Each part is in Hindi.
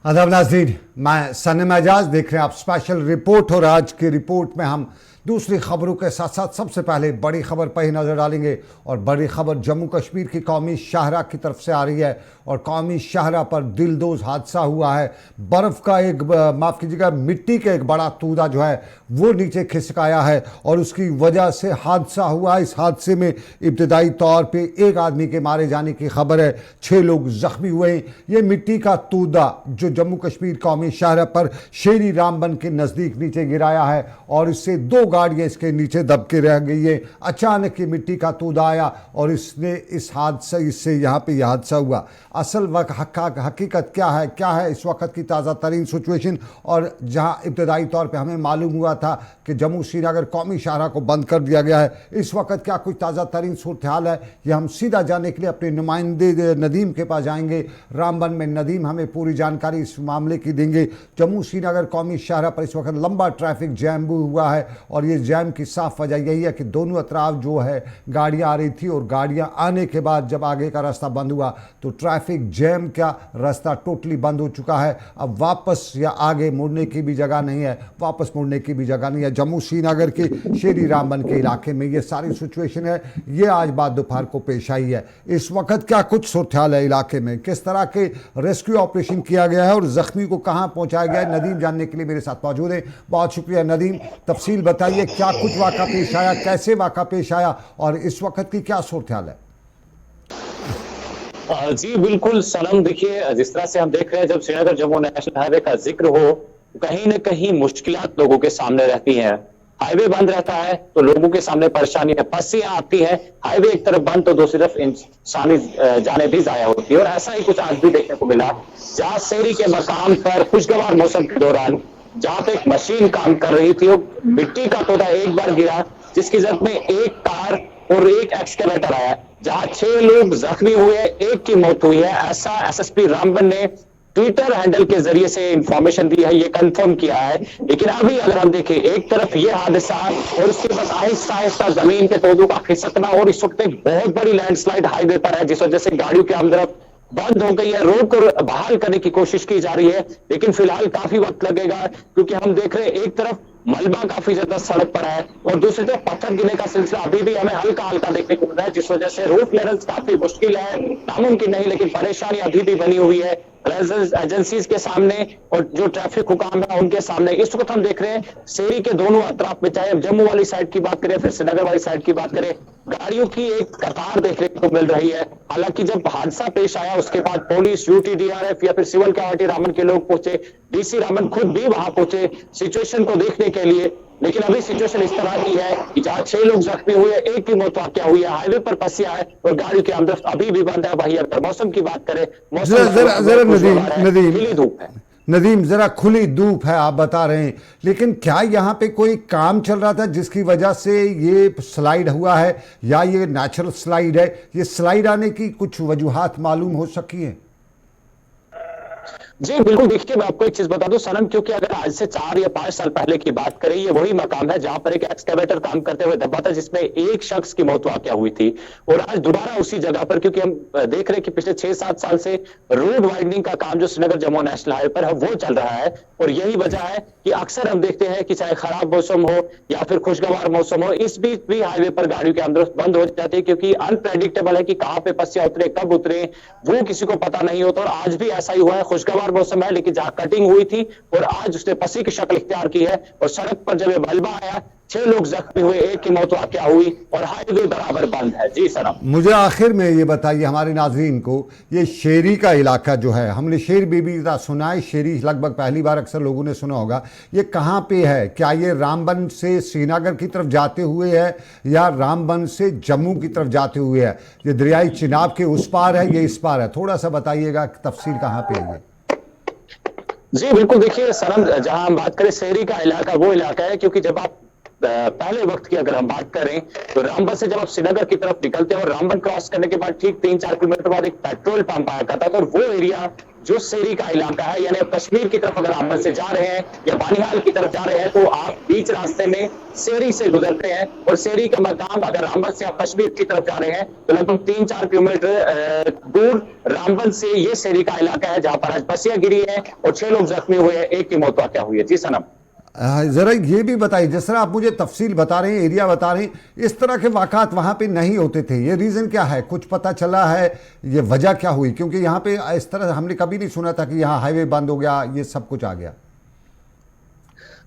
आदाब नाज़रीन, मैं सनम एजाज, देख रहे हैं आप स्पेशल रिपोर्ट। और आज की रिपोर्ट में हम दूसरी खबरों के साथ साथ सबसे पहले बड़ी खबर पर ही नज़र डालेंगे। और बड़ी खबर जम्मू कश्मीर की कौमी शाहरा की तरफ से आ रही है। और कौमी शाहरा पर दिलदोज हादसा हुआ है। बर्फ़ का एक, माफ़ कीजिएगा, मिट्टी का एक बड़ा तूदा जो है वो नीचे खिसकाया है और उसकी वजह से हादसा हुआ। इस हादसे में इब्तदाई तौर पे एक आदमी के मारे जाने की खबर है, 6 लोग ज़ख्मी हुए। ये मिट्टी का तूदा जो जम्मू कश्मीर कौमी शाहरा पर शेरी रामबन के नज़दीक नीचे गिराया है और इससे 2 गाड़ियाँ इसके नीचे दब के रह गई है। अचानक ये मिट्टी का तूदा आया और इससे यहाँ पे यह हादसा हुआ। असल हकीकत क्या है इस वक्त की ताज़ा तरीन सिचुएशन। और जहाँ इब्तदाई तौर पे हमें मालूम हुआ था कि जम्मू श्रीनगर कौमी शाहरा को बंद कर दिया गया है, इस वक्त क्या कुछ ताज़ा तरीन सूरत हाल है, ये हम सीधा जानने के लिए अपने नुमाइंदे नदीम के पास जाएंगे। रामबन में नदीम हमें पूरी जानकारी इस मामले की देंगे। जम्मू श्रीनगर कौमी शाहरा पर इस वक्त लंबा ट्रैफिक जैम हुआ है और ये जैम की साफ वजह यही है कि दोनों अतराफ जो है गाड़ियाँ आ रही थी और गाड़ियाँ आने के बाद जब आगे का रास्ता बंद हुआ तो ट्रैफिक जैम का रास्ता टोटली बंद हो चुका है। अब वापस या आगे मुड़ने की भी जगह नहीं है, वापस मुड़ने की भी जगह नहीं है। जम्मू श्रीनगर के शेरी रामबन के इलाके में ये सारी सिचुएशन है। ये आज बाद दोपहर को पेश आई है। इस वक्त क्या कुछ सूरत हाल है इलाके में, किस तरह के रेस्क्यू ऑपरेशन किया गया है और जख्मी को कहाँ पहुँचाया गया है, नदीम जानने के लिए मेरे साथ मौजूद है। बहुत शुक्रिया नदीम, तफसील बताइए क्या कुछ वाक़ा पेश आया, कैसे वाक़ा पेश आया और इस वक्त की क्या सूरत हाल है। जी बिल्कुल सनम, देखिए जिस तरह से हम देख रहे हैं जब श्रीनगर जम्मू नेशनल हाईवे का जिक्र हो कहीं न कहीं मुश्किलात लोगों के सामने रहती हैं। हाईवे बंद रहता है तो लोगों के सामने परेशानी है, पस्सियां आती है, हाईवे एक तरफ बंद तो दूसरी तरफ इंसानी जाने भी जाया होती है। और ऐसा ही कुछ आज भी देखने को मिला जहां शेरी के मकाम पर खुशगवार मौसम के दौरान जहां पे एक मशीन काम कर रही थी, वो मिट्टी का तोड़ा एक बार गिरा जिसकी जद में एक कार और एक एक्सकेवेटर आया, जहां 6 लोग जख्मी हुए, एक की मौत हुई है। ऐसा एसएसपी रामबन ने ट्विटर हैंडल के जरिए से इंफॉर्मेशन दी है, ये कंफर्म किया है। लेकिन अभी अगर हम देखें एक तरफ ये हादसा और उसके बाद आहिस्ता आहिस्ता जमीन के तोदों का खिसकना और इस वक्त एक बहुत बड़ी लैंडस्लाइड हाईवे पर है जिस वजह से गाड़ियों की आमदरफ्त बंद हो गई है। रोड को बहाल करने की कोशिश की जा रही है लेकिन फिलहाल काफी वक्त लगेगा क्योंकि हम देख रहे हैं एक तरफ मलबा काफी ज्यादा सड़क पर है और दूसरी तरफ पत्थर गिरने का सिलसिला अभी भी हमें हल्का हल्का देखने को मिल रहा है जिस वजह से रूट लेवल्स काफी मुश्किल है, नामुमकिन नहीं लेकिन परेशानी अभी भी बनी हुई है एजेंसीज के सामने और जो ट्रैफिक हुकाम है उनके सामने। इस वक्त हम देख रहे हैं शेरी के दोनों अतराफ में, चाहे जम्मू वाली साइड की बात करें फिर श्रीनगर वाली साइड की बात करें, गाड़ियों की एक कतार देखने को मिल रही है। हालांकि जब हादसा पेश आया उसके बाद पुलिस, यूटीडीआरएफ या फिर सिविल क्वालिटी रामन के लोग पहुंचे, डीसी रामन खुद भी वहां पहुंचे सिचुएशन को देखने के लिए। लेकिन अभी सिचुएशन इस तरह की है कि जहां 6 लोग जख्मी हुए, एक की मौत वाकया हुई है, हाईवे पर पस्सियां है और गाड़ी की आमदरफ्त अभी भी बंद है। भाई अगर मौसम की बात करें, नदीम जरा खुली धूप है आप बता रहे हैं, लेकिन क्या यहाँ पे कोई काम चल रहा था जिसकी वजह से ये स्लाइड हुआ है या ये नेचुरल स्लाइड है? ये स्लाइड आने की कुछ वजूहात मालूम हो सकी है? जी बिल्कुल, देखिए मैं आपको एक चीज बता दूं सनम, क्योंकि अगर आज से 4 या 5 साल पहले की बात करें, ये वही मकाम है जहां पर एक एक्सकेवेटर काम करते हुए दबा था जिसमें एक शख्स की मौत वाकया हुई थी। और आज दोबारा उसी जगह पर, क्योंकि हम देख रहे हैं कि पिछले 6-7 साल से रोड वाइडनिंग का काम जो श्रीनगर जम्मू नेशनल हाईवे पर है वो चल रहा है। और यही वजह है कि अक्सर हम देखते हैं कि चाहे खराब मौसम हो या फिर खुशगवार मौसम हो, इस बीच भी हाईवे पर गाड़ियों की आमदरफ्त बंद हो जाती है क्योंकि अनप्रेडिक्टेबल है कि कहाँ पे पस्सियां उतरे, कब उतरे, वो किसी को पता नहीं होता। और आज भी ऐसा ही हुआ है, खुशगवार मौसम है लेकिन कटिंग हुई थी और आज उसने पसी की शक्ल इख्तियार की है और सड़क पर जब ये मलबा आया 6 लोग जख्मी हुए, एक की मौत वाकया हुई और हाईवे बराबर बंद है। जी सर, मुझे आखिर में ये बताइए हमारे नाजरीन को, ये शेरी का इलाका जो है, हमने शेर बेबी का सुना है, शेरी लगभग पहली बार अक्सर लोगों ने सुना होगा, ये कहाँ पे है? क्या ये रामबन से श्रीनगर की तरफ जाते हुए है या रामबन से जम्मू की तरफ जाते हुए है? ये दरियाई चिनाब के उस पार है, ये इस पार है? थोड़ा सा बताइएगा तफसील कहाँ पे है। जी बिल्कुल, देखिए सनम, जहां हम बात करें शेरी का इलाका वो इलाका है क्योंकि जब आप पहले वक्त की अगर हम बात करें तो रामबन से जब आप श्रीनगर की तरफ निकलते हैं और रामबन क्रॉस करने के बाद ठीक 3-4 किलोमीटर बाद एक पेट्रोल पंप आया करता था और वो एरिया जो सेरी का इलाका है, यानी कश्मीर की तरफ अगर आप से जा रहे हैं या बानिहाल की तरफ जा रहे हैं, तो आप बीच रास्ते में सेरी से गुजरते हैं, और सेरी का मकाम अगर रामबन से आप कश्मीर की तरफ जा रहे हैं तो लगभग 3-4 किलोमीटर दूर रामबन से ये सेरी का इलाका है, जहां पर आज बसिया गिरी है और 6 लोग जख्मी हुए हैं, एक की मौत वाकया हुई है। जी सनम। ज़रा ये भी बताइए, जिस तरह आप मुझे तफसील बता रहे हैं, एरिया बता रहे हैं, इस तरह के वाक़ात वहाँ पे नहीं होते थे, ये रीज़न क्या है? कुछ पता चला है ये वजह क्या हुई? क्योंकि यहाँ पे इस तरह हमने कभी नहीं सुना था कि यहाँ हाईवे बंद हो गया, ये सब कुछ आ गया।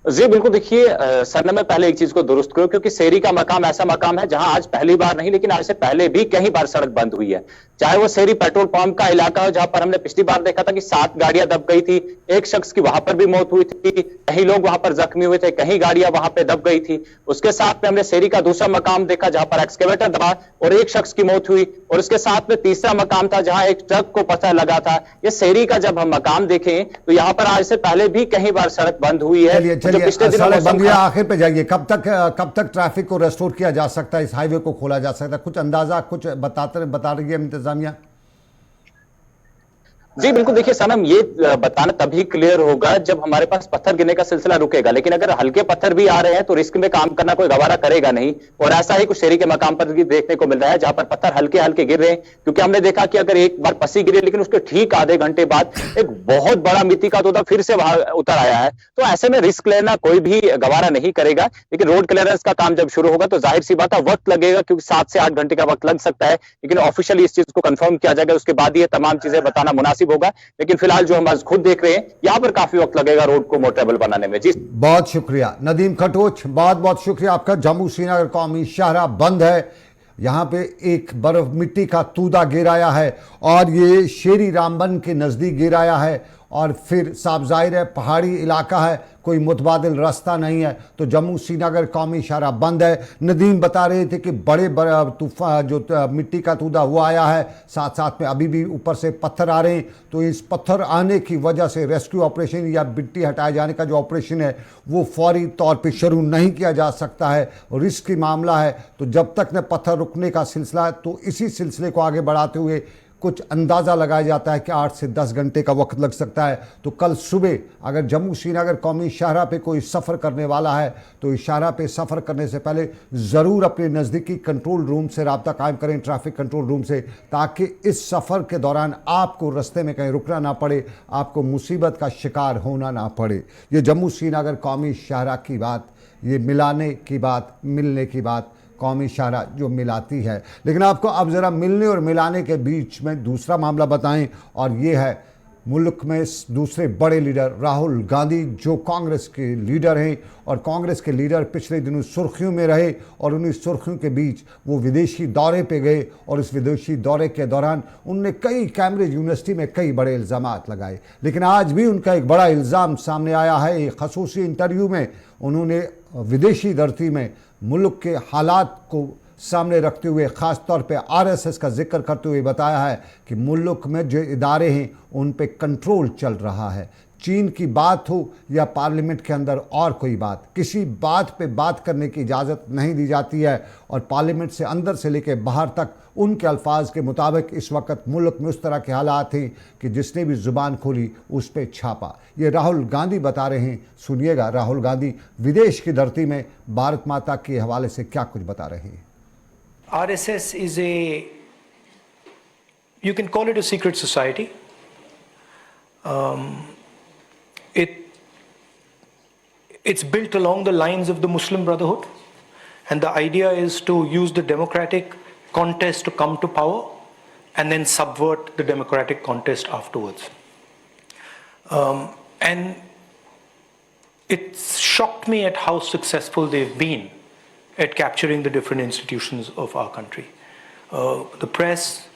जी बिल्कुल, देखिए सर, मैं पहले एक चीज को दुरुस्त करूं, क्योंकि सेरी का मकाम ऐसा मकाम है जहां आज पहली बार नहीं लेकिन आज से पहले भी कई बार सड़क बंद हुई है। चाहे वो सेरी पेट्रोल पंप का इलाका हो, जहां पर हमने पिछली बार देखा था कि 7 गाड़ियां दब गई थी, एक शख्स की वहां पर भी मौत हुई थी, कई लोग वहां पर जख्मी हुए थे, कहीं गाड़ियां वहां पर दब गई थी। उसके साथ में हमने सेरी का दूसरा मकाम देखा जहां पर एक्सकेवेटर दबा और एक शख्स की मौत हुई, और उसके साथ में तीसरा मकाम था जहां एक ट्रक को पत्थर लगा था। ये सेरी का जब हम मकाम देखें तो यहाँ पर आज से पहले भी कई बार सड़क बंद हुई है। चलिए आखिर पे जाइए, कब तक ट्रैफिक को रेस्टोर किया जा सकता है, इस हाईवे को खोला जा सकता है? कुछ अंदाजा, कुछ बता रही है इंतजामिया? जी बिल्कुल, देखिए सनम, ये बताना तभी क्लियर होगा जब हमारे पास पत्थर गिरने का सिलसिला रुकेगा, लेकिन अगर हल्के पत्थर भी आ रहे हैं तो रिस्क में काम करना कोई गवारा करेगा नहीं, और ऐसा ही कुछ शहरी के मकाम पर भी देखने को मिल रहा है जहां पर पत्थर हल्के हल्के गिर रहे हैं। क्योंकि हमने देखा कि अगर एक बार पसी गिरे लेकिन उसके ठीक आधे घंटे बाद एक बहुत बड़ा मिट्टी का तोदा फिर से वहां उतर आया है, तो ऐसे में रिस्क लेना कोई भी गवारा नहीं करेगा। लेकिन रोड क्लियरेंस का काम जब शुरू होगा तो जाहिर सी बात है वक्त लगेगा, क्योंकि 7 से 8 घंटे का वक्त लग सकता है, लेकिन ऑफिशियली इस चीज को कंफर्म किया जाएगा, उसके बाद ये तमाम चीजें बताना मुनासिब होगा। लेकिन फिलहाल जो हम आज खुद देख रहे हैं, यहां पर काफी वक्त लगेगा रोड को मोटरेबल बनाने में। जी बहुत शुक्रिया नदीम खटोच, बहुत बहुत शुक्रिया आपका। जम्मू श्रीनगर कौमी शाहराह बंद है, यहाँ पे एक बर्फ मिट्टी का तूदा गिराया है और ये शेरी रामबन के नज़दीक गिराया है, और फिर साफ जाहिर है पहाड़ी इलाका है, कोई मुतबादिल रास्ता नहीं है, तो जम्मू श्रीनगर कौमी शाहराह बंद है। नदीम बता रहे थे कि बड़े तूफान जो मिट्टी का तूदा हुआ आया है, साथ साथ में अभी भी ऊपर से पत्थर आ रहे हैं, तो इस पत्थर आने की वजह से रेस्क्यू ऑपरेशन या मिट्टी हटाए जाने का जो ऑपरेशन है वो फौरी तौर पर शुरू नहीं किया जा सकता है, रिस्क की मामला है। तो जब तक न पत्थर रुकने का सिलसिला है, तो इसी सिलसिले को आगे बढ़ाते हुए कुछ अंदाज़ा लगाया जाता है कि 8 से 10 घंटे का वक्त लग सकता है। तो कल सुबह अगर जम्मू श्रीनगर कौमी शाहराह पे कोई सफ़र करने वाला है तो इस शाहराह पे सफ़र करने से पहले ज़रूर अपने नज़दीकी कंट्रोल रूम से रब्ता कायम करें, ट्रैफिक कंट्रोल रूम से, ताकि इस सफ़र के दौरान आपको रास्ते में कहीं रुकना ना पड़े, आपको मुसीबत का शिकार होना ना पड़े। ये जम्मू श्रीनगर कौमी शाहराह की बात, ये मिलाने की बात, मिलने की बात, कौमी शाहराह जो मिलाती है। लेकिन आपको अब ज़रा मिलने और मिलाने के बीच में दूसरा मामला बताएं, और ये है मुल्क में दूसरे बड़े लीडर राहुल गांधी, जो कांग्रेस के लीडर हैं, और कांग्रेस के लीडर पिछले दिनों सुर्खियों में रहे, और उन्हीं सुर्खियों के बीच वो विदेशी दौरे पे गए, और इस विदेशी दौरे के दौरान उनने कई कैम्ब्रिज यूनिवर्सिटी में कई बड़े इल्ज़ामात लगाए। लेकिन आज भी उनका एक बड़ा इल्ज़ाम सामने आया है। एक खसूसी इंटरव्यू में उन्होंने विदेशी धरती में मुल्क के हालात को सामने रखते हुए, ख़ास तौर पे आरएसएस का जिक्र करते हुए बताया है कि मुल्क में जो इदारे हैं उन पे कंट्रोल चल रहा है। चीन की बात हो या पार्लियामेंट के अंदर और कोई बात, किसी बात पे बात करने की इजाज़त नहीं दी जाती है, और पार्लियामेंट से अंदर से लेकर बाहर तक उनके अल्फाज के मुताबिक इस वक्त मुल्क में उस तरह के हालात हैं कि जिसने भी ज़ुबान खोली उस पर छापा। ये राहुल गांधी बता रहे हैं, सुनिएगा राहुल गांधी विदेश की धरती में भारत माता के हवाले से क्या कुछ बता रहे हैं। RSS is you can call it a secret society. It's built along the lines of the Muslim Brotherhood, and the idea is to use the democratic contest to come to power and then subvert the democratic contest afterwards. And it's shocked me at how successful they've been at capturing the different institutions of our country. The press,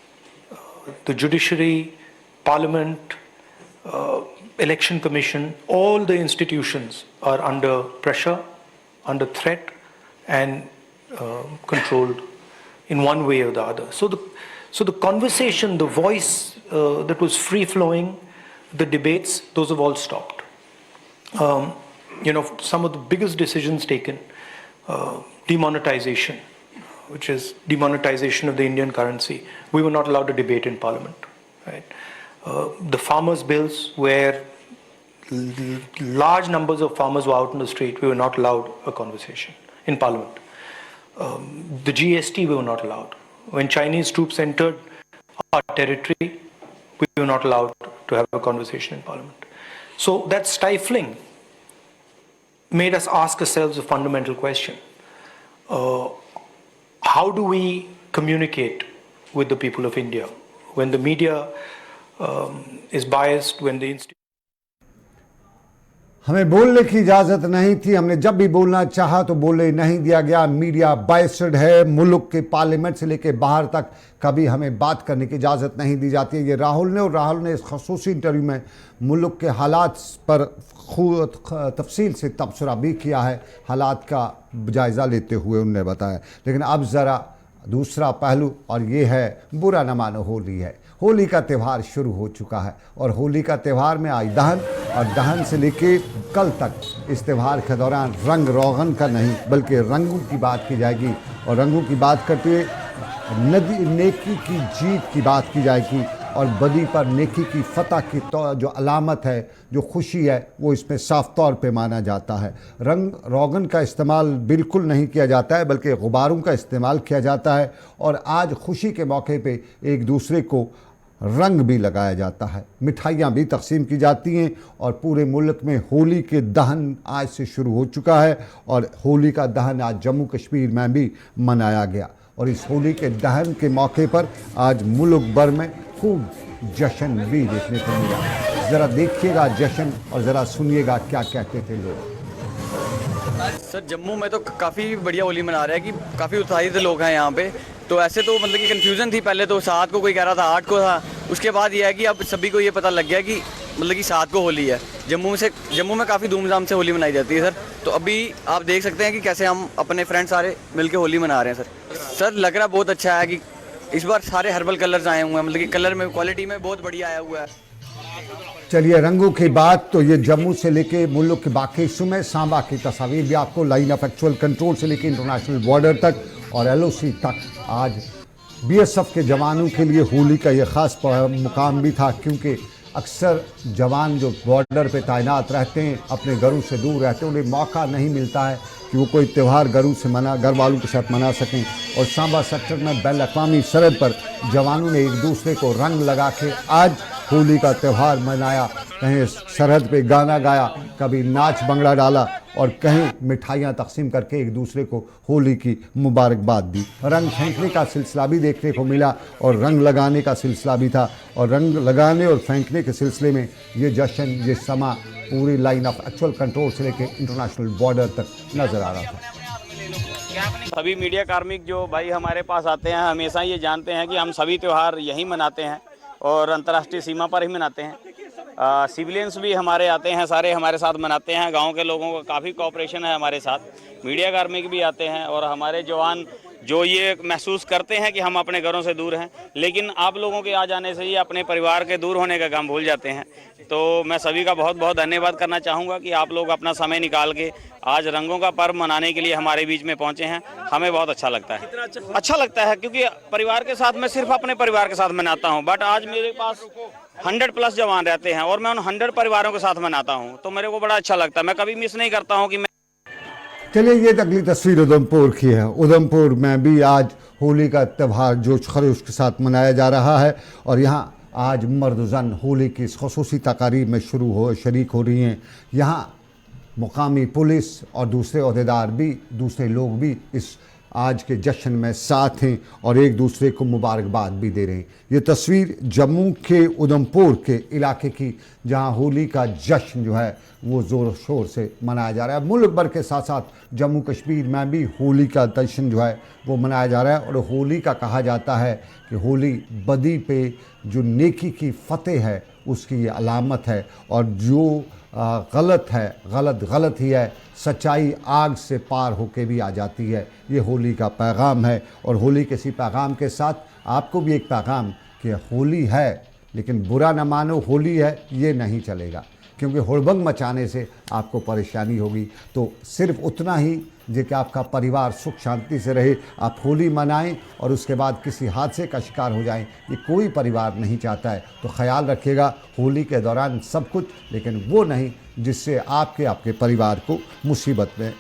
the judiciary, parliament, election commission, all the institutions are under pressure, under threat, and controlled in one way or the other. So the conversation, the voice that was free flowing, the debates, those have all stopped. Some of the biggest decisions taken, demonetization, which is demonetization of the Indian currency. We were not allowed to debate in Parliament, right? The farmers' bills, where large numbers of farmers were out in the street, we were not allowed a conversation in Parliament. The GST, we were not allowed. When Chinese troops entered our territory, we were not allowed to have a conversation in Parliament. So that stifling made us ask ourselves a fundamental question. How do we communicate with the people of India when the media is biased, when the हमें बोलने की इजाज़त नहीं थी, हमने जब भी बोलना चाहा तो बोलने नहीं दिया गया। मीडिया बायस्ड है, मुल्क के पार्लियामेंट से लेकर बाहर तक कभी हमें बात करने की इजाज़त नहीं दी जाती है। ये राहुल ने इस खसूसी इंटरव्यू में मुल्क के हालात पर खूब तफसील से तबसरा भी किया है, हालात का जायज़ा लेते हुए उन्होंने बताया। लेकिन अब ज़रा दूसरा पहलू, और ये है बुरा न मानो होली है। होली का त्यौहार शुरू हो चुका है और होली का त्यौहार में आज दहन, और दहन से लेके कल तक इस त्यौहार के दौरान रंग रोगन का नहीं बल्कि रंगों की बात की जाएगी। और रंगों की बात करते हुए नेकी की जीत की बात की जाएगी और बदी पर नेकी की फतह की जो अलामत है, जो खुशी है, वो इसमें साफ तौर पे माना जाता है। रंग रोगन का इस्तेमाल बिल्कुल नहीं किया जाता है बल्कि गुब्बारों का इस्तेमाल किया जाता है। और आज खुशी के मौके पे एक दूसरे को रंग भी लगाया जाता है, मिठाइयाँ भी तकसीम की जाती हैं और पूरे मुल्क में होली के दहन आज से शुरू हो चुका है। और होली का दहन आज जम्मू कश्मीर में भी मनाया गया और इस होली के दहन के मौके पर आज मुल्क भर में खूब जश्न भी देखने को मिला। ज़रा देखिएगा जश्न और ज़रा सुनिएगा क्या कहते थे लोग। सर जम्मू में तो काफ़ी बढ़िया होली मना रहे हैं कि काफ़ी उत्साहित लोग हैं यहाँ पे। तो ऐसे तो मतलब कि कन्फ्यूज़न थी, पहले तो 7 को कोई कह रहा था 8 को था, उसके बाद ये है कि अब सभी को ये पता लग गया कि मतलब कि 7 को होली है। जम्मू में काफ़ी धूमधाम से होली मनाई जाती है सर। तो अभी आप देख सकते हैं कि कैसे हम अपने फ्रेंड्स सारे मिलके होली मना रहे हैं सर लग रहा बहुत अच्छा है कि इस बार सारे हर्बल कलर्स आए हुए हैं, मतलब कि कलर में क्वालिटी में बहुत बढ़िया आया हुआ है। चलिए रंगों की बात तो ये जम्मू से लेके मुल्क के बाकी हिस्सों में, सांबा की तस्वीर भी आपको, लाइन ऑफ एक्चुअल कंट्रोल से लेके इंटरनेशनल बॉर्डर तक और LOC तक। आज BSF के जवानों के लिए होली का ये ख़ास मुकाम भी था क्योंकि अक्सर जवान जो बॉर्डर पे तैनात रहते हैं, अपने घरों से दूर रहते हैं, उन्हें मौका नहीं मिलता है कि वो कोई त्यौहार घर वालों के साथ मना सकें। और सांबा सेक्टर में बैन अक़वामी सरहद पर जवानों ने एक दूसरे को रंग लगा के आज होली का त्यौहार मनाया। कहीं सरहद पे गाना गाया, कभी नाच भंगड़ा डाला और कहीं मिठाइयाँ तकसीम करके एक दूसरे को होली की मुबारकबाद दी। रंग फेंकने का सिलसिला भी देखने को मिला और रंग लगाने का सिलसिला भी था। और रंग लगाने और फेंकने के सिलसिले में ये जश्न, ये समा पूरी लाइन ऑफ एक्चुअल कंट्रोल से लेकर इंटरनेशनल बॉर्डर तक नज़र आ रहा था। सभी मीडिया कार्मिक जो भाई हमारे पास आते हैं हमेशा ये जानते हैं कि हम सभी त्यौहार यहीं मनाते हैं और अंतर्राष्ट्रीय सीमा पर ही मनाते हैं। सिविलियंस भी हमारे आते हैं, सारे हमारे साथ मनाते हैं। गांव के लोगों का काफ़ी कोऑपरेशन है हमारे साथ। मीडिया कार्मिक भी आते हैं और हमारे जवान जो ये महसूस करते हैं कि हम अपने घरों से दूर हैं, लेकिन आप लोगों के आ जाने से ही अपने परिवार के दूर होने का काम भूल जाते हैं। तो मैं सभी का बहुत बहुत धन्यवाद करना चाहूँगा कि आप लोग अपना समय निकाल के आज रंगों का पर्व मनाने के लिए हमारे बीच में पहुँचे हैं। हमें बहुत अच्छा लगता है। अच्छा लगता है क्योंकि परिवार के साथ मैं सिर्फ अपने परिवार के साथ मनाता हूँ, बट आज मेरे पास 100+ जवान रहते हैं और मैं उन 100 परिवारों के साथ मनाता हूँ, तो मेरे को बड़ा अच्छा लगता है। मैं कभी मिस नहीं करता हूँ कि चलिए ये अगली तस्वीर उधमपुर की है। उधमपुर में भी आज होली का त्यौहार जोश खरोश के साथ मनाया जा रहा है और यहाँ आज मर्द जन होली की इस खसूसी तकारीब में शरीक हो रही हैं। यहाँ मुकामी पुलिस और दूसरे ओहदेदार भी, दूसरे लोग भी इस आज के जश्न में साथ हैं और एक दूसरे को मुबारकबाद भी दे रहे हैं। ये तस्वीर जम्मू के उधमपुर के इलाके की, जहां होली का जश्न जो है वो ज़ोर शोर से मनाया जा रहा है। मुल्क भर के साथ साथ जम्मू कश्मीर में भी होली का जश्न जो है वो मनाया जा रहा है। और होली का कहा जाता है कि होली बदी पे जो नेकी की फतेह है उसकी ये अलामत है और जो गलत है, गलत ही है, सच्चाई आग से पार होके भी आ जाती है। ये होली का पैगाम है और होली के इसी पैगाम के साथ आपको भी एक पैगाम कि होली है लेकिन बुरा न मानो, होली है ये नहीं चलेगा। क्योंकि हुड़दंग मचाने से आपको परेशानी होगी। तो सिर्फ उतना ही जो कि आपका परिवार सुख शांति से रहे, आप होली मनाएं और उसके बाद किसी हादसे का शिकार हो जाएं, ये कोई परिवार नहीं चाहता है। तो ख्याल रखिएगा होली के दौरान सब कुछ, लेकिन वो नहीं जिससे आपके परिवार को मुसीबत में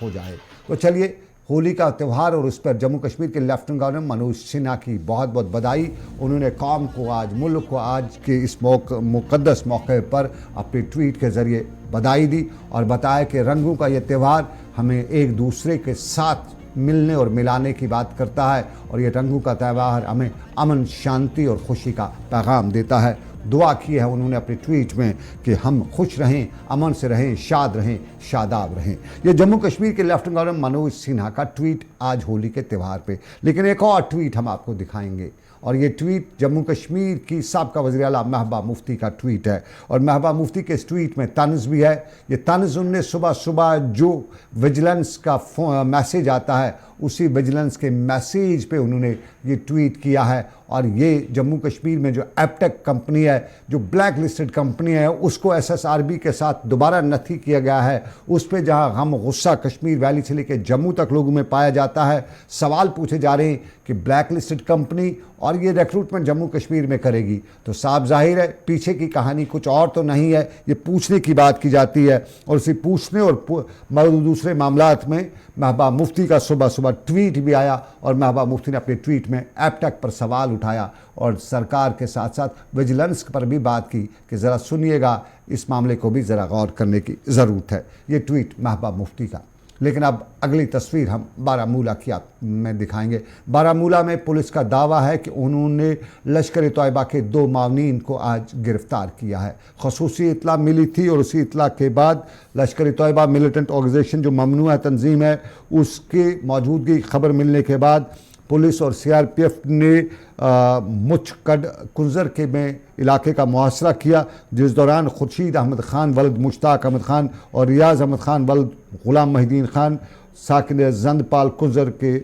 हो जाए। तो चलिए, होली का त्यौहार और उस पर जम्मू कश्मीर के लेफ्टिनेंट गवर्नर मनोज सिन्हा की बहुत बहुत बधाई। उन्होंने कौम को आज, मुल्क को आज के इस मुक़द्दस मौके पर अपने ट्वीट के ज़रिए बधाई दी और बताया कि रंगों का ये त्यौहार हमें एक दूसरे के साथ मिलने और मिलाने की बात करता है और ये रंगों का त्यौहार हमें अमन, शांति और खुशी का पैगाम देता है। दुआ की है उन्होंने अपने ट्वीट में कि हम खुश रहें, अमन से रहें, शाद रहें, शादाब रहें। ये जम्मू कश्मीर के लेफ्टिनेंट गवर्नर मनोज सिन्हा का ट्वीट आज होली के त्यौहार पे। लेकिन एक और ट्वीट हम आपको दिखाएंगे और ये ट्वीट जम्मू कश्मीर की साबका वज़ीर आला महबूबा मुफ्ती का ट्वीट है और महबूबा मुफ्ती के इस ट्वीट में तंज़ भी है। ये तंज़ उनने सुबह सुबह जो विजिलेंस का मैसेज आता है उसी विजिलेंस के मैसेज पे उन्होंने ये ट्वीट किया है और ये जम्मू कश्मीर में जो एपटेक कंपनी है, जो ब्लैक लिस्टेड कंपनी है, उसको एसएसआरबी के साथ दोबारा नथी किया गया है। उस पे जहां गम गुस्सा कश्मीर वैली से लेकर जम्मू तक लोगों में पाया जाता है, सवाल पूछे जा रहे हैं कि ब्लैक लिस्टेड कंपनी और ये रिक्रूटमेंट जम्मू कश्मीर में करेगी। तो साफ जाहिर है पीछे की कहानी कुछ और तो नहीं है, ये पूछने की बात की जाती है और उसी पूछने और दूसरे मामलात में महबूबा मुफ्ती का सुबह सुबह ट्वीट भी आया और महबूबा मुफ्ती ने अपने ट्वीट में एपटेक पर सवाल उठाया और सरकार के साथ साथ विजिलेंस पर भी बात की कि ज़रा सुनिएगा, इस मामले को भी ज़रा गौर करने की ज़रूरत है। ये ट्वीट महबूबा मुफ्ती का। लेकिन अब अगली तस्वीर हम बारामूला की आप में दिखाएंगे। बारामूला में पुलिस का दावा है कि उन्होंने लश्कर तोयबा के 2 मावनीन को आज गिरफ्तार किया है। खसूसी इतला मिली थी और उसी इतला के बाद लश्कर तोयबा मिलिटेंट ऑर्गेनाइजेशन जो ममनुआ तंजीम है उसकी मौजूदगी खबर मिलने के बाद पुलिस और सीआरपीएफ ने मुचकड कुंजर के में इलाके का मुहासरा किया, जिस दौरान खुर्शीद अहमद ख़ान वल्द मुश्ताक अहमद ख़ान और रियाज़ अहमद ख़ान वल्द ग़ुलाम महिदीन ख़ान साकिन जंदपाल कुंजर के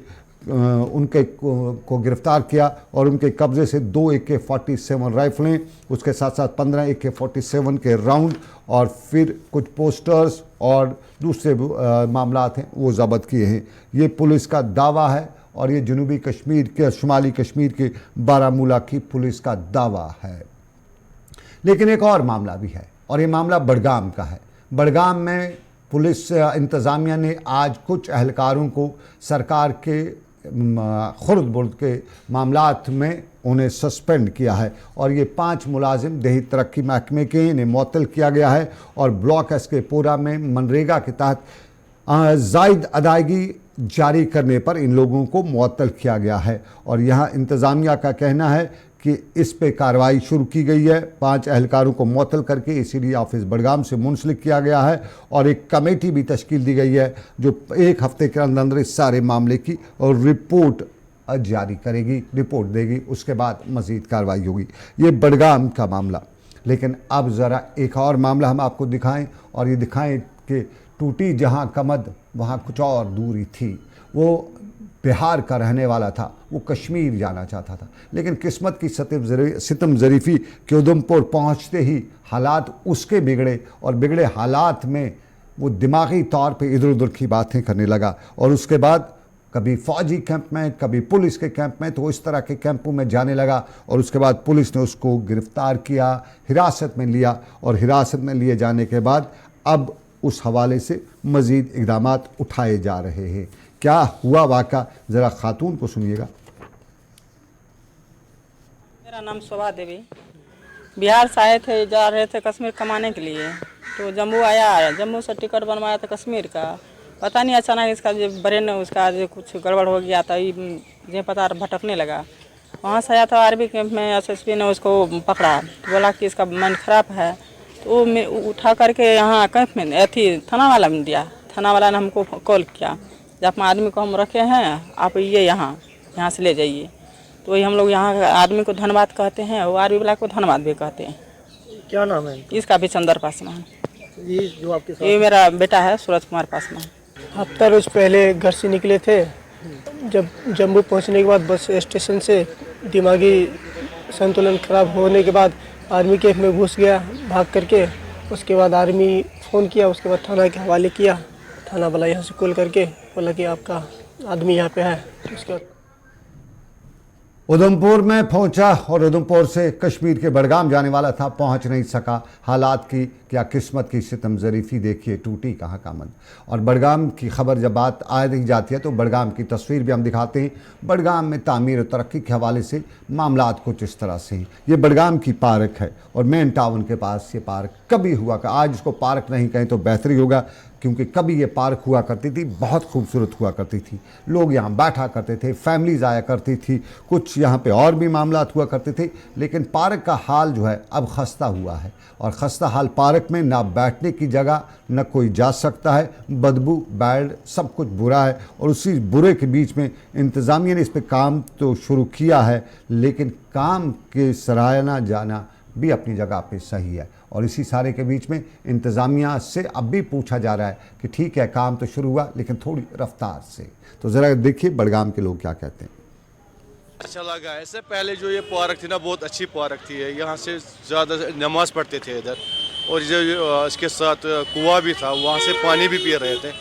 उनके को गिरफ़्तार किया और उनके कब्ज़े से 2 AK-47 राइफ़लें, उसके साथ साथ 15 AK-47 के राउंड और फिर कुछ पोस्टर्स और दूसरे मामलात हैं वो ज़ब्त किए हैं। ये पुलिस का दावा है और ये जनूबी कश्मीर के, शुमाली कश्मीर के बारामूला की पुलिस का दावा है। लेकिन एक और मामला भी है और ये मामला बडगाम का है। बडगाम में पुलिस इंतज़ामिया ने आज कुछ अहलकारों को सरकार के खुर्द बुर्द के मामलात में उन्हें सस्पेंड किया है और ये 5 मुलाजिम देही तरक्की महकमे के इन्हें मुअत्तल किया गया है और ब्लॉक एस के पूरा में मनरेगा के तहत ज़ायद अदायगी जारी करने पर इन लोगों को मुअत्तल किया गया है और यहाँ इंतज़ामिया का कहना है कि इस पे कार्रवाई शुरू की गई है। 5 अहलकारों को मुअत्तल करके ACD ऑफिस बडगाम से मुंसलिक किया गया है और एक कमेटी भी तश्कील दी गई है जो 1 हफ्ते के अंदर इस सारे मामले की और रिपोर्ट जारी करेगी, रिपोर्ट देगी, उसके बाद मज़ीद कार्रवाई होगी। ये बडगाम का मामला। लेकिन अब ज़रा एक और मामला हम आपको दिखाएं और ये दिखाएं कि टूटी जहां कमद वहां कुछ और दूरी थी। वो बिहार का रहने वाला था, वो कश्मीर जाना चाहता था, लेकिन किस्मत की सितम ज़रीफ़ी के उधमपुर पहुंचते ही हालात उसके बिगड़े और बिगड़े हालात में वो दिमागी तौर पे इधर उधर की बातें करने लगा और उसके बाद कभी फ़ौजी कैंप में, कभी पुलिस के कैंप में, तो इस तरह के कैंपों में जाने लगा और उसके बाद पुलिस ने उसको गिरफ़्तार किया, हिरासत में लिया और हिरासत में लिए जाने के बाद अब उस हवाले से मज़ीद इक़दामात उठाए जा रहे हैं। क्या हुआ वाक़ा, ज़रा खातून को सुनिएगा। मेरा नाम शोभा देवी, बिहार से आए थे, जा रहे थे कश्मीर कमाने के लिए, तो जम्मू आया, जम्मू से टिकट बनवाया था कश्मीर का। पता नहीं अचानक इसका जो ब्रेन उसका जो कुछ गड़बड़ हो गया था, ये पता भटकने लगा। वहाँ से आया था आर्मी कैंप में, SSP ने उसको पकड़ा, तो बोला कि इसका मन खराब है, तो मैं उठा करके यहाँ कैंप में थी थाना वाला में दिया। थाना वाला ने हमको कॉल किया, जब अपना आदमी को हम रखे हैं, आप ये यहाँ से ले जाइए। तो वही हम लोग यहाँ आदमी को धन्यवाद कहते हैं, वो आर्मी वाला को धन्यवाद भी कहते हैं। क्या नाम है इसका भी चंदर पासवान। ये जो आपके साथ, ये मेरा बेटा है सूरज कुमार पासवान। हफ्ता रोज पहले घर से निकले थे, जब जम्मू पहुंचने के बाद बस स्टेशन से दिमागी संतुलन खराब होने के बाद आर्मी कैंप में घुस गया भाग करके, उसके बाद आर्मी फ़ोन किया, उसके बाद थाना के हवाले किया। थाना वाला यहाँ से कॉल करके बोला कि आपका आदमी यहाँ पे है। तो उसके बाद उधमपुर में पहुंचा और उधमपुर से कश्मीर के बडगाम जाने वाला था, पहुंच नहीं सका। हालात की क्या किस्मत की सितम ज़रीफ़ी देखिए, टूटी कहाँ का मन। और बडगाम की खबर जब बात आ रही जाती है तो बडगाम की तस्वीर भी हम दिखाते हैं। बडगाम में तामीर और तरक्की के हवाले से मामलात कुछ इस तरह से हैं। ये बडगाम की पार्क है और मेन टाउन के पास ये पार्क कभी हुआ कर, आज इसको पार्क नहीं कहें तो बेहतरी होगा, क्योंकि कभी ये पार्क हुआ करती थी, बहुत खूबसूरत हुआ करती थी। लोग यहाँ बैठा करते थे, फैमिलीज आया करती थी, कुछ यहाँ पे और भी मामलात हुआ करते थे। लेकिन पार्क का हाल जो है अब खस्ता हुआ है और खस्ता हाल पार्क में ना बैठने की जगह, न कोई जा सकता है, बदबू बैड सब कुछ बुरा है। और उसी बुरे के बीच में इंतज़ामिया ने इस पर काम तो शुरू किया है, लेकिन काम के सराहना जाना भी अपनी जगह पे सही है। और इसी सारे के बीच में इंतज़ामिया से अब भी पूछा जा रहा है कि ठीक है काम तो शुरू हुआ लेकिन थोड़ी रफ्तार से। तो ज़रा देखिए बडगाम के लोग क्या कहते हैं। अच्छा लगा। इससे पहले जो ये पार्क थी ना, बहुत अच्छी पार्क थी। यहाँ से ज़्यादा नमाज पढ़ते थे इधर, और जो इसके साथ कुआं भी था, वहाँ से पानी भी पी रहे थे।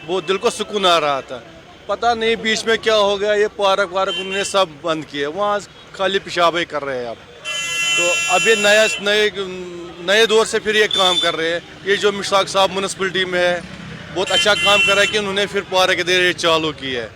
बहुत दिल को सुकून आ रहा था। पता नहीं बीच में क्या हो गया, ये पार्क वार्क उन्होंने सब बंद किए, वहाँ खाली पेशाब ही कर रहे हैं अब। तो अब ये नए दौर से फिर ये काम कर रहे हैं। ये जो मुश्ताक साहब म्यूनसिपलिटी में है, बहुत अच्छा काम कर रहा है कि उन्होंने फिर पार्क इधर चालू की है।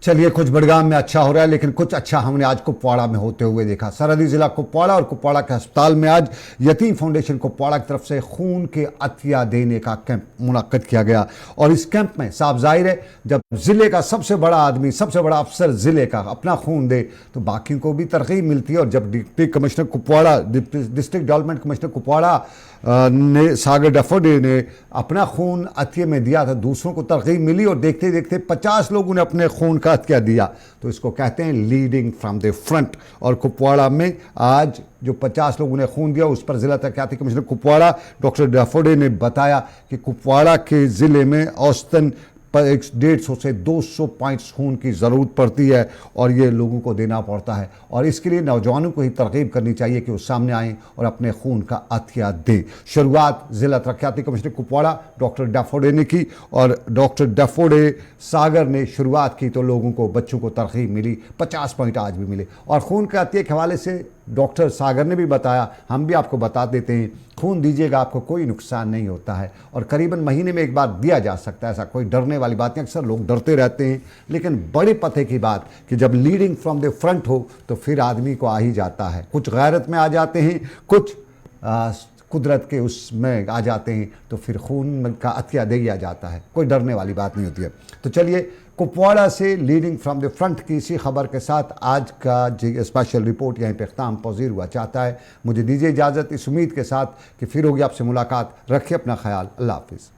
चलिए कुछ बडगाम में अच्छा हो रहा है, लेकिन कुछ अच्छा हमने आज कुपवाड़ा में होते हुए देखा। सरहदी जिला कुपवाड़ा और कुपवाड़ा के अस्पताल में आज यतीम फाउंडेशन कुपवाड़ा की तरफ से खून के अतिया देने का कैंप मुनक्कद किया गया। और इस कैंप में साफ जाहिर है, जब ज़िले का सबसे बड़ा आदमी, सबसे बड़ा अफसर ज़िले का अपना खून दे तो बाकी को भी तरकीब मिलती है। और जब deputy commissioner Kupwara, district development commissioner Kupwara ने, सागर डफोडे ने अपना खून अतिये में दिया था, दूसरों को तरकीब मिली और देखते देखते 50 लोगों ने अपने खून का अतिया दिया। तो इसको कहते हैं लीडिंग फ्रॉम द फ्रंट। और कुपवाड़ा में आज जो 50 लोगों ने खून दिया, उस पर ज़िला तरक्याती कमिश्नर कुपवाड़ा डॉक्टर डफोडे ने बताया कि कुपवाड़ा के ज़िले में औसतन 150 से 200 पॉइंट्स खून की ज़रूरत पड़ती है और ये लोगों को देना पड़ता है। और इसके लिए नौजवानों को ही तरकीब करनी चाहिए कि वो सामने आएँ और अपने खून का अतिया दें। शुरुआत ज़िला तरक्याती कमिश्नर कुपवाड़ा डॉक्टर डफोडे ने की और डॉक्टर डफोडे सागर ने शुरुआत की तो लोगों को, बच्चों को तरकीब मिली। 50 पॉइंट आज भी मिले। और खून के अतिये के हवाले से डॉक्टर सागर ने भी बताया, हम भी आपको बता देते हैं, खून दीजिएगा, आपको कोई नुकसान नहीं होता है और करीबन महीने में एक बार दिया जा सकता है। ऐसा कोई डरने वाली बात नहीं। अक्सर लोग डरते रहते हैं, लेकिन बड़े पते की बात कि जब लीडिंग फ्रॉम द फ्रंट हो तो फिर आदमी को आ ही जाता है। कुछ गैरत में आ जाते हैं, कुछ कुदरत के उसमें आ जाते हैं, तो फिर खून का अतिया दे दिया जाता है। कोई डरने वाली बात नहीं होती है। तो चलिए कुपवाड़ा से लीडिंग फ्रॉम द फ्रंट की इसी खबर के साथ आज का स्पेशल रिपोर्ट यहीं पे ख़त्म पज़ीर हुआ चाहता है। मुझे दीजिए इजाज़त इस उम्मीद के साथ कि फिर होगी आपसे मुलाकात। रखिए अपना ख्याल। अल्लाह हाफिज़।